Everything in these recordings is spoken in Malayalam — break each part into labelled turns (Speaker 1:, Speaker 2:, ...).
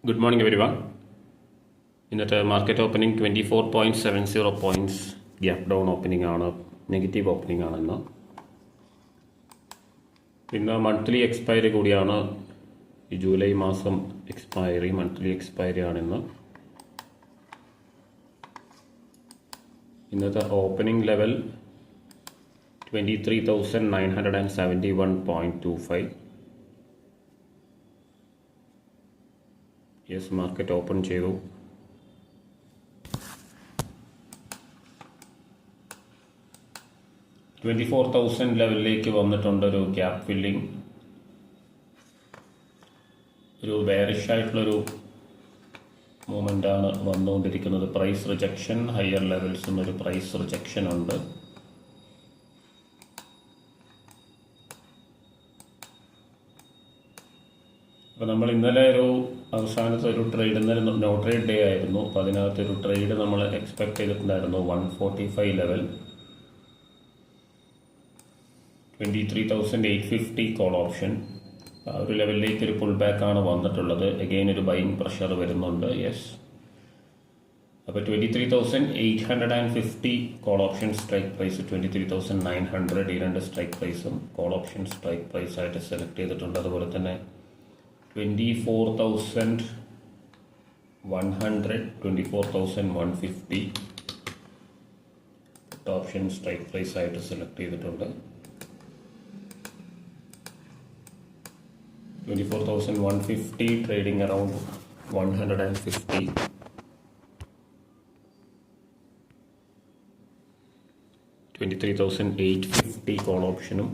Speaker 1: Good morning, everyone. ഇന്നത്തെ market opening 24.70 points gap down opening ആണ്, നെഗറ്റീവ് ഓപ്പണിംഗ് ആണ്. ഇന്ന് മന്ത്ലി എക്സ്പയറി കൂടിയാണ്. ഈ ജൂലൈ മാസം എക്സ്പയറി, മന്ത്ലി എക്സ്പയറി ആണിന്ന്. ഇന്നത്തെ opening level 23,971.25. Yes, market open ചെയ്തു. $24,000 ലെവലിലേക്ക് വന്നിട്ടുണ്ട്. ഒരു ഗ്യാപ്പ് ഫില്ലിംഗ്, ഒരു ബെയറിഷ് ആയിട്ടുള്ളൊരു മൂവ്മെൻ്റാണ് വന്നുകൊണ്ടിരിക്കുന്നത്. പ്രൈസ് റിജക്ഷൻ, ഹയർ ലെവൽസ് എന്നൊരു പ്രൈസ് റിജക്ഷൻ ഉണ്ട്. അപ്പോൾ നമ്മൾ ഇന്നലെ അവസാനത്തെ ഒരു ട്രേഡ്, ഇന്നലെ നോ ട്രേഡ് ഡേ ആയിരുന്നു. അപ്പോൾ അതിനകത്തൊരു ട്രേഡ് നമ്മൾ എക്സ്പെക്ട് ചെയ്തിട്ടുണ്ടായിരുന്നു. 145 ലെവൽ, 23,850 കോൾ ഓപ്ഷൻ. ആ ഒരു ലെവലിലേക്ക് ഒരു പുൾ ബാക്കാണ് വന്നിട്ടുള്ളത്. അഗെയിൻ ഒരു ബൈയിങ് പ്രഷർ വരുന്നുണ്ട്. യെസ്, അപ്പോൾ 23,850 കോൾ ഓപ്ഷൻ സ്ട്രൈക്ക് പ്രൈസ്, 23,900 ഈ രണ്ട് സ്ട്രൈക്ക് പ്രൈസും കോൾ ഓപ്ഷൻ സ്ട്രൈക്ക് പ്രൈസ് ആയിട്ട് സെലക്ട് ചെയ്തിട്ടുണ്ട്. അതുപോലെ തന്നെ 24,100, 24,150 ഓപ്ഷൻ സ്ട്രൈക്ക് പ്രൈസ് ആയിട്ട് സെലക്ട് ചെയ്തിട്ടുണ്ട്. 24,150 ട്രേഡിംഗ് അറൗണ്ട് 150. 23,850 കോൾ ഓപ്ഷനും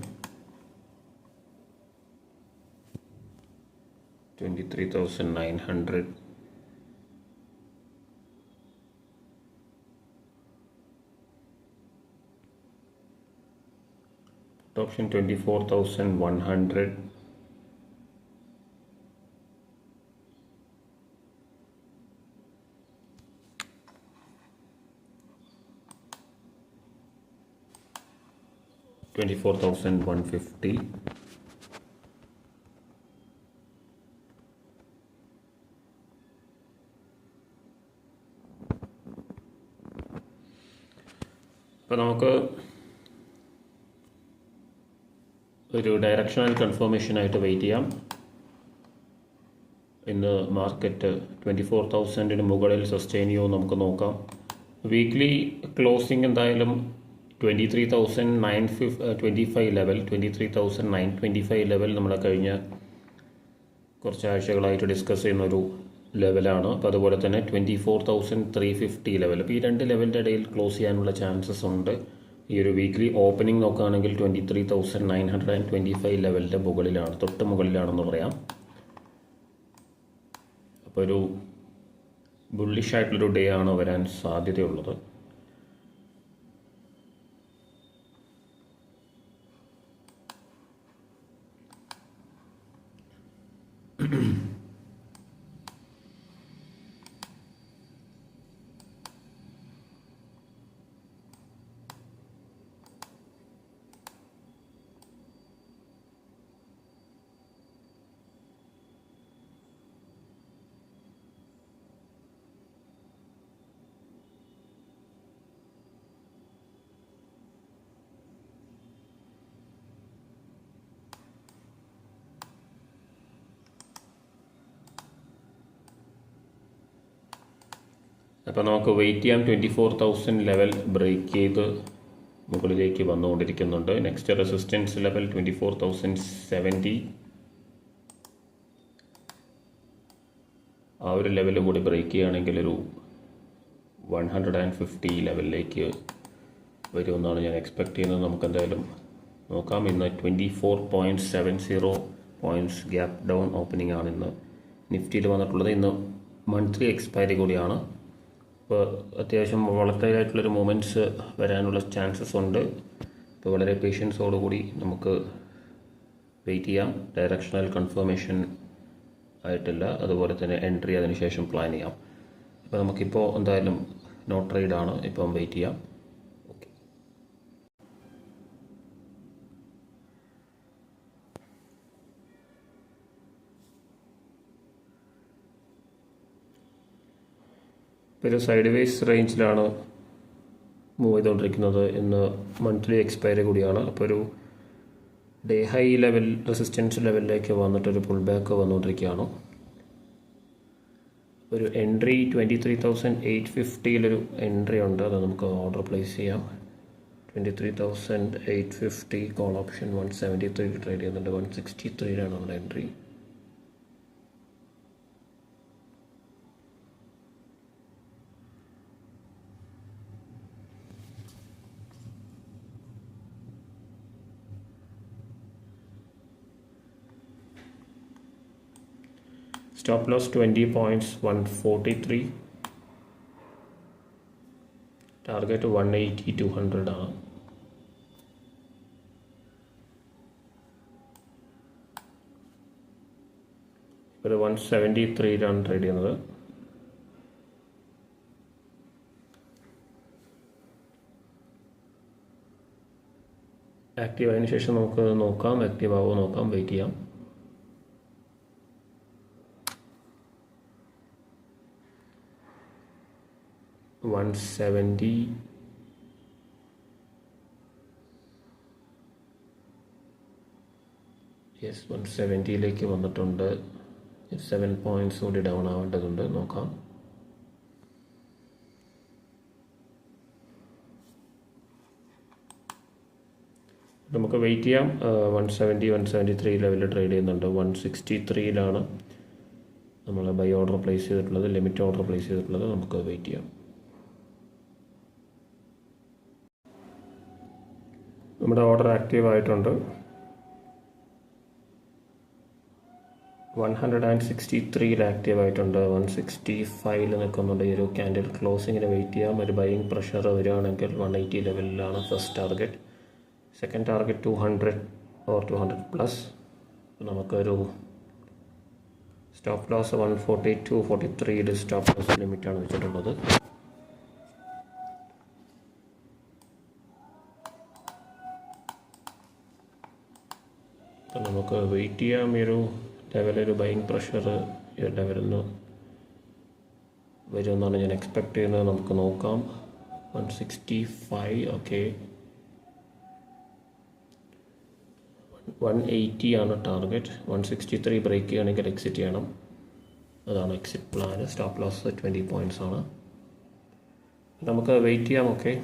Speaker 1: 23,900. ഓപ്ഷൻ 24,100. $24,150. അപ്പോൾ നമുക്ക് ഒരു ഡയറക്ഷണൽ കൺഫർമേഷനായിട്ട് വെയിറ്റ് ചെയ്യാം. ഇന്ന് മാർക്കറ്റ് 24,000 മുകളിൽ സസ്റ്റെയിൻ ചെയ്യുമോ നമുക്ക് നോക്കാം. വീക്ക്ലി ക്ലോസിംഗ് എന്തായാലും 23,925 ലെവൽ, 23,925 ലെവൽ നമ്മുടെ കഴിഞ്ഞ കുറച്ച് ആഴ്ചകളായിട്ട് ഡിസ്കസ് ചെയ്യുന്നൊരു ലെവലാണ്. അപ്പോൾ അതുപോലെ തന്നെ 24,350 ലെവൽ. അപ്പോൾ ഈ രണ്ട് ലെവലിൻ്റെ ഇടയിൽ ക്ലോസ് ചെയ്യാനുള്ള ചാൻസസ് ഉണ്ട്. ഈ ഒരു വീക്ക്ലി ഓപ്പണിംഗ് നോക്കുകയാണെങ്കിൽ 23,925 ലെവലിൻ്റെ മുകളിലാണ്, തൊട്ട് മുകളിലാണെന്ന് പറയാം. അപ്പോൾ ഒരു ബുള്ളിഷ് ആയിട്ടുള്ളൊരു ഡേ ആണ് വരാൻ സാധ്യതയുള്ളത്. അപ്പോൾ നമുക്ക് വെയിറ്റ് ചെയ്യാം. 24,000 ലെവൽ ബ്രേക്ക് ചെയ്ത് മുകളിലേക്ക് വന്നുകൊണ്ടിരിക്കുന്നുണ്ട്. Next resistance level 24,070. ആ ഒരു ലെവൽ കൂടി ബ്രേക്ക് ചെയ്യുകയാണെങ്കിൽ ഒരു 150 ലെവലിലേക്ക് വരുമെന്നാണ് ഞാൻ എക്സ്പെക്ട് ചെയ്യുന്നത്. നമുക്ക് എന്തായാലും നോക്കാം. ഇന്ന് 24.70 പോയിൻറ്റ്സ് ഗ്യാപ്പ് ഡൗൺ ഓപ്പണിംഗ് ആണ് ഇന്ന് നിഫ്റ്റിയിൽ വന്നിട്ടുള്ളത്. ഇന്ന് മന്ത്ലി എക്സ്പയറി കൂടിയാണ്. അപ്പോൾ അത്യാവശ്യം വോളറ്റൈൽ ആയിട്ടുള്ളൊരു മൂവ്മെൻറ്റ്സ് വരാനുള്ള ചാൻസസ് ഉണ്ട്. അപ്പോൾ വളരെ പേഷ്യൻസോടുകൂടി നമുക്ക് വെയിറ്റ് ചെയ്യാം. ഡയറക്ഷണൽ കൺഫർമേഷൻ ആയിട്ടില്ല. അതുപോലെ തന്നെ എൻട്രി അതിനുശേഷം പ്ലാൻ ചെയ്യാം. അപ്പോൾ നമുക്കിപ്പോൾ എന്തായാലും നോ ട്രേഡാണ്, ഇപ്പം വെയിറ്റ് ചെയ്യാം. ഒരു സൈഡ് വേസ് റേഞ്ചിലാണ് മൂവ് ചെയ്തുകൊണ്ടിരിക്കുന്നത്. ഇന്ന് മന്ത്ലി എക്സ്പയറി കൂടിയാണ്. അപ്പോൾ ഒരു ഡേ ഹൈ ലെവൽ റെസിസ്റ്റൻസ് ലെവലിലേക്ക് വന്നിട്ടൊരു പുൾ ബാക്ക് വന്നുകൊണ്ടിരിക്കുകയാണ്. ഒരു എൻട്രി 23,850 എൻട്രി ഉണ്ട്. അത് നമുക്ക് ഓർഡർ പ്ലേസ് ചെയ്യാം. 23,850 കോൾ ഓപ്ഷൻ 173 ട്രേഡ് ചെയ്യുന്നുണ്ട്. 163 നമ്മുടെ entry. Stop loss 20 points 143. Target 180 200 ആണ്. ഇപ്പോൾ 173 ട്രേഡ് ചെയ്യുന്നത്. ആക്റ്റീവ് ആയതിനു ശേഷം നമുക്ക് നോക്കാം, ആക്റ്റീവ് ആവോ നോക്കാം, വെയിറ്റ് ചെയ്യാം. യെസ് 170 വന്നിട്ടുണ്ട്. 7 പോയിൻറ്റ്സ് കൂടി ഡൗൺ ആവേണ്ടതുണ്ട്, നോക്കാം. നമുക്ക് വെയിറ്റ് ചെയ്യാം. 170 173 ലെവലിൽ ട്രേഡ് ചെയ്യുന്നുണ്ട്. 163 നമ്മൾ ബൈ ഓർഡർ പ്ലേസ് ചെയ്തിട്ടുള്ളത്, ലിമിറ്റ് ഓർഡർ പ്ലേസ് ചെയ്തിട്ടുള്ളത്. നമുക്ക് വെയിറ്റ് ചെയ്യാം. നമ്മുടെ ഓർഡർ ആക്റ്റീവ് ആയിട്ടുണ്ട്. 163 ആക്റ്റീവ് ആയിട്ടുണ്ട്. 165 നിൽക്കുന്നുണ്ട്. ഈ ഒരു ക്യാൻഡിൽ ക്ലോസിങ്ങിന് വെയിറ്റ് ചെയ്യാം. ഒരു ബൈയിങ് പ്രഷർ വരികയാണെങ്കിൽ 180 ലെവലിലാണ് first target. Second target 200 or 200+. നമുക്കൊരു സ്റ്റോപ്പ് ലോസ് 142-43 സ്റ്റോപ്പ് ലോസ് ലിമിറ്റാണ് വെച്ചിട്ടുള്ളത്. അപ്പം നമുക്ക് വെയിറ്റ് ചെയ്യാം. ഈ ഒരു ലെവലൊരു ബൈയിങ് പ്രഷർ ഈ ലെവലിൽ നിന്ന് വരുമെന്നാണ് ഞാൻ എക്സ്പെക്ട് ചെയ്യുന്നത്. നമുക്ക് നോക്കാം. 165 ഓക്കെ. 180 ടാർഗറ്റ്. 163 ബ്രേക്ക് ചെയ്യുകയാണെങ്കിൽ എക്സിറ്റ് ചെയ്യണം. അതാണ് exit plan. Stop loss 20 points ആണ്. നമുക്ക് വെയിറ്റ് ചെയ്യാം. ഓക്കെ.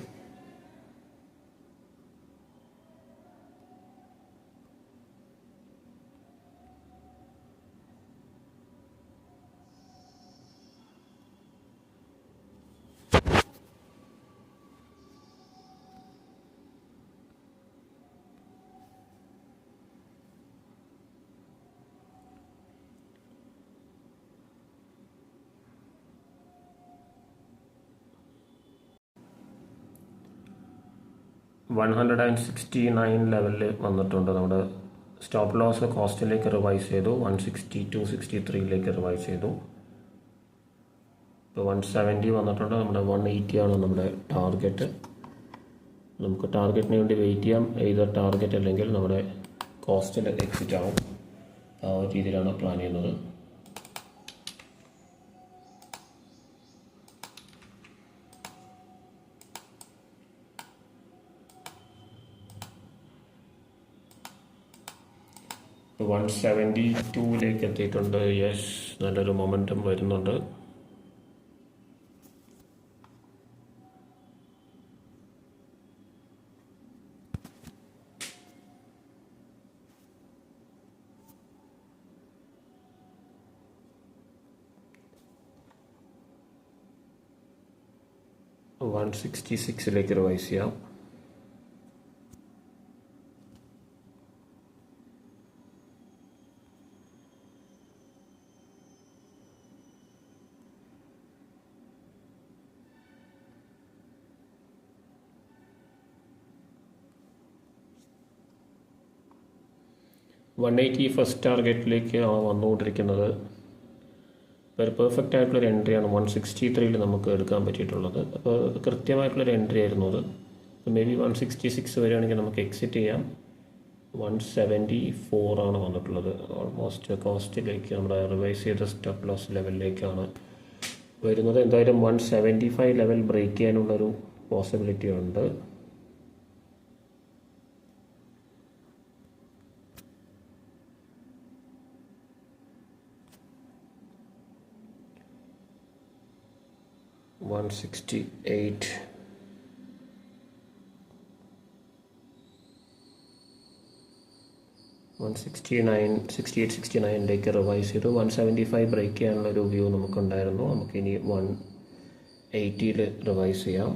Speaker 1: $169 ലെവലിൽ വന്നിട്ടുണ്ട്. നമ്മുടെ സ്റ്റോപ്പ് ലോസ് കോസ്റ്റിലേക്ക് റിവൈസ് ചെയ്തു. 162-63 റിവൈസ് ചെയ്തു. ഇപ്പോൾ 170 വന്നിട്ടുണ്ട്. നമ്മുടെ 180 നമ്മുടെ ടാർഗറ്റ്. നമുക്ക് ടാർഗറ്റിന് വേണ്ടി വെയിറ്റ് ചെയ്യാം. ഏത് ടാർഗറ്റ് അല്ലെങ്കിൽ നമ്മുടെ കോസ്റ്റിൽ എക്സിറ്റ് ആവും. ആ ഒരു രീതിയിലാണ് പ്ലാൻ ചെയ്യുന്നത്. $172 എത്തിയിട്ടുണ്ട്. യെസ്, നല്ലൊരു മൊമെൻറ്റം വരുന്നുണ്ട്. $166 റിവൈസ് ചെയ്യാം. $180 ഫസ്റ്റ് ടാർഗറ്റിലേക്ക് വന്നുകൊണ്ടിരിക്കുന്നത്. ഒരു പെർഫെക്റ്റ് ആയിട്ടുള്ളൊരു എൻട്രിയാണ് 163 നമുക്ക് എടുക്കാൻ പറ്റിയിട്ടുള്ളത്. അപ്പോൾ കൃത്യമായിട്ടുള്ളൊരു എൻട്രി ആയിരുന്നു അത്. മേ ബി 166 വരികയാണെങ്കിൽ നമുക്ക് എക്സിറ്റ് ചെയ്യാം. 174 വന്നിട്ടുള്ളത്. ഓൾമോസ്റ്റ് കോസ്റ്റിലേക്ക് നമ്മുടെ റിവൈസ് ചെയ്ത സ്റ്റോപ്പ് ലോസ് ലെവലിലേക്കാണ് വരുന്നത് എന്തായാലും 175 ലെവൽ ബ്രേക്ക് ചെയ്യാനുള്ളൊരു പോസിബിലിറ്റി ഉണ്ട്. $168 169 റിവൈസ് ചെയ്തു. 175 ബ്രേക്ക് ചെയ്യാനുള്ളൊരു വ്യൂ നമുക്കുണ്ടായിരുന്നു. നമുക്കിനി 180 റിവൈസ് ചെയ്യാം.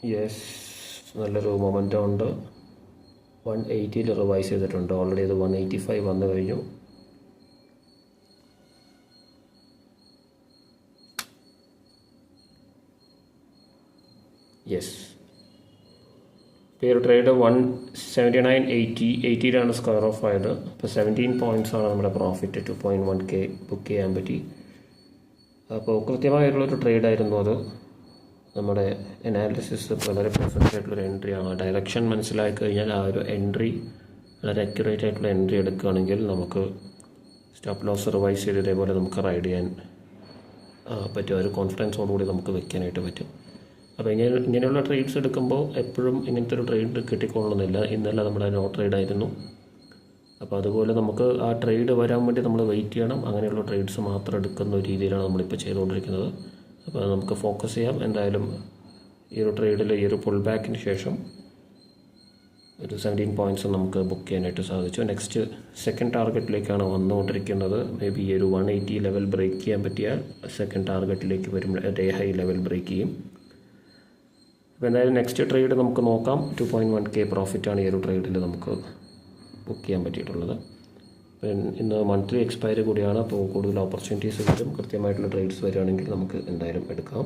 Speaker 1: യെസ്, നല്ലൊരു മൊമെൻ്റം ഉണ്ട്. 180 റിവൈസ് ചെയ്തിട്ടുണ്ട്. ഓൾറെഡി അത് 185 വന്നു കഴിഞ്ഞു. യെസ്, ഇപ്പോൾ ഈ ഒരു ട്രേഡ് 179.80 സ്ക്വയർ ഓഫ് ആയത്. ഇപ്പോൾ 17 പോയിൻറ്റ്സാണ് നമ്മുടെ പ്രോഫിറ്റ്. 2.1K ബുക്ക് ചെയ്യാൻ പറ്റി. അപ്പോൾ കൃത്യമായിട്ടുള്ളൊരു ട്രേഡായിരുന്നു അത്. നമ്മുടെ അനാലിസിസ് വളരെ പെർഫെക്റ്റ് ആയിട്ടുള്ളൊരു എൻട്രിയാണ്. ഡയറക്ഷൻ മനസ്സിലാക്കി കഴിഞ്ഞാൽ ആ ഒരു എൻട്രി വളരെ അക്യുറേറ്റ് ആയിട്ടുള്ള എൻട്രി എടുക്കുകയാണെങ്കിൽ നമുക്ക് സ്റ്റോപ്പ് ലോസ് റിവൈസ് ചെയ്ത് ഇതേപോലെ നമുക്ക് റൈഡ് ചെയ്യാൻ പറ്റും. ഒരു കോൺഫിഡൻസോടുകൂടി നമുക്ക് വെക്കാനായിട്ട് പറ്റും. അപ്പോൾ ഇങ്ങനെയുള്ള ട്രേഡ്സ് എടുക്കുമ്പോൾ എപ്പോഴും ഇങ്ങനത്തെ ഒരു ട്രേഡ് കിട്ടിക്കൊള്ളുന്നില്ല. ഇന്നലെ നമ്മുടെ നോ ട്രേഡായിരുന്നു. അപ്പോൾ അതുപോലെ നമുക്ക് ആ ട്രേഡ് വരാൻ വേണ്ടി നമ്മൾ വെയിറ്റ് ചെയ്യണം. അങ്ങനെയുള്ള ട്രേഡ്സ് മാത്രം എടുക്കുന്ന ഒരു രീതിയിലാണ് നമ്മളിപ്പോൾ ചെയ്തുകൊണ്ടിരിക്കുന്നത്. അപ്പോൾ നമുക്ക് ഫോക്കസ് ചെയ്യാം. എന്തായാലും ഈ ഒരു ട്രേഡിൽ ഈ ഒരു പുൾ ബാക്കിന് ശേഷം ഒരു 17 പോയിൻറ്റ്സ് നമുക്ക് ബുക്ക് ചെയ്യാനായിട്ട് സാധിച്ചു. നെക്സ്റ്റ് സെക്കൻഡ് ടാർഗറ്റിലേക്കാണ് വന്നുകൊണ്ടിരിക്കുന്നത്. മേ ബി ഈ ഒരു 180 ലെവൽ ബ്രേക്ക് ചെയ്യാൻ പറ്റിയാൽ സെക്കൻഡ് ടാർഗറ്റിലേക്ക് വരുമ്പോൾ ഡേ ഹൈ ലെവൽ ബ്രേക്ക് ചെയ്യും. അപ്പോൾ എന്തായാലും നെക്സ്റ്റ് ട്രേഡ് നമുക്ക് നോക്കാം. 2.1K പ്രോഫിറ്റാണ് ഈ ഒരു ട്രേഡിൽ നമുക്ക് ബുക്ക് ചെയ്യാൻ പറ്റിയിട്ടുള്ളത്. ഇന്ന് മന്ത്ലി എക്സ്പയറി കൂടിയാണ്. അപ്പോൾ കൂടുതൽ ഓപ്പർച്യൂണിറ്റീസ് വരും. കൃത്യമായിട്ടുള്ള ട്രേഡ്സ് വരികയാണെങ്കിൽ നമുക്ക് എന്തായാലും എടുക്കാം.